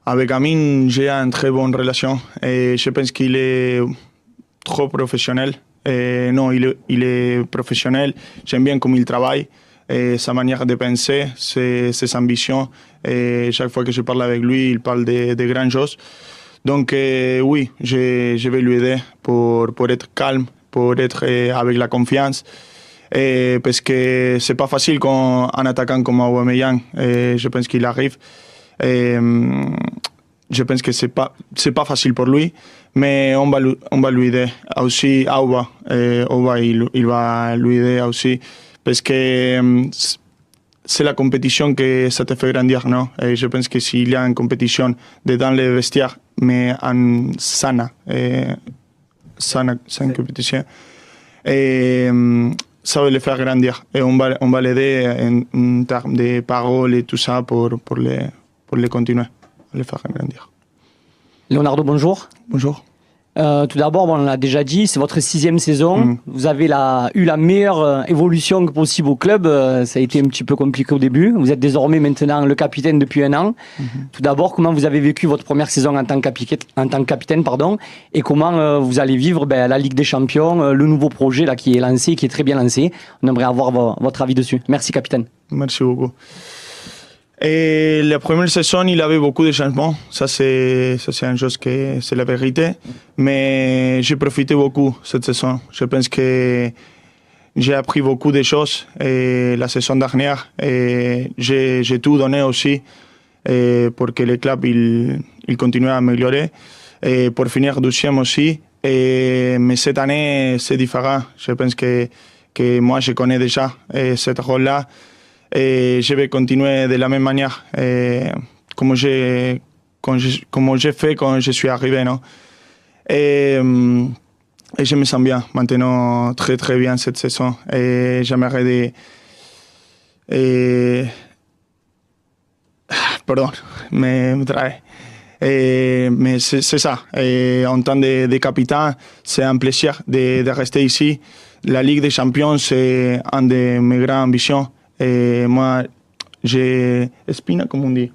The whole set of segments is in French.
Avec Amin, j'ai une très bonne relation et je pense qu'il est trop professionnel. Et non, il est professionnel. J'aime bien comment il travaille et sa manière de penser, ses ambitions. Et chaque fois que je parle avec lui, il parle de grandes choses. Donc oui, je vais lui aider pour être calme, pour être avec la confiance. Et parce que c'est pas facile quand un attaquant comme Aubameyang, et je pense qu'il arrive. Et, je pense que c'est pas facile pour lui, mais on va lui aider aussi. Auba il va lui aider aussi parce que c'est la compétition que ça te fait grandir, non? Et je pense que s'il y a une compétition dans les vestiaires, mais en sana compétition, et ça va le faire grandir. Et on va l'aider en termes de paroles et tout ça pour les continuer, les faire grandir. Leonardo, bonjour. Bonjour. Tout d'abord, on l'a déjà dit, c'est votre 6e saison. Vous avez eu la meilleure évolution possible au club. Ça a été un petit peu compliqué au début. Vous êtes désormais maintenant le capitaine depuis un an. Tout d'abord, comment vous avez vécu votre première saison en tant que capitaine, et comment vous allez vivre la Ligue des Champions, le nouveau projet là, qui est lancé, qui est très bien lancé. On aimerait avoir votre avis dessus. Merci, capitaine. Merci beaucoup. Et la première saison, il avait beaucoup de changements. Ça, c'est une chose que c'est la vérité. Mais j'ai profité beaucoup cette saison. Je pense que j'ai appris beaucoup de choses et la saison dernière. Et j'ai tout donné aussi pour que le club il continue à améliorer. Et pour finir deuxième aussi. Mais cette année, c'est différent. Je pense que moi, je connais déjà ce rôle-là. Et je vais continuer de la même manière, comme j'ai fait quand je suis arrivé. Non? Et je me sens bien maintenant, très très bien cette saison. Et j'aimerais pardon, mais c'est ça. Et en tant que capitaine, c'est un plaisir de rester ici. La Ligue des Champions, c'est une de mes grandes ambitions. Et moi, j'ai l'espina, comme on dit,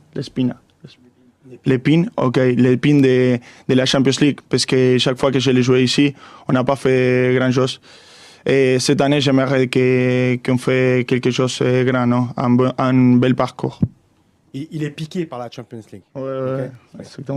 l'épine, ok, l'épine de la Champions League, parce que chaque fois que je l'ai joué ici, on n'a pas fait grand chose. Et cette année, j'aimerais qu'on fasse quelque chose de grand, non? Un bel parcours. Il est piqué par la Champions League. Ouais, exactement.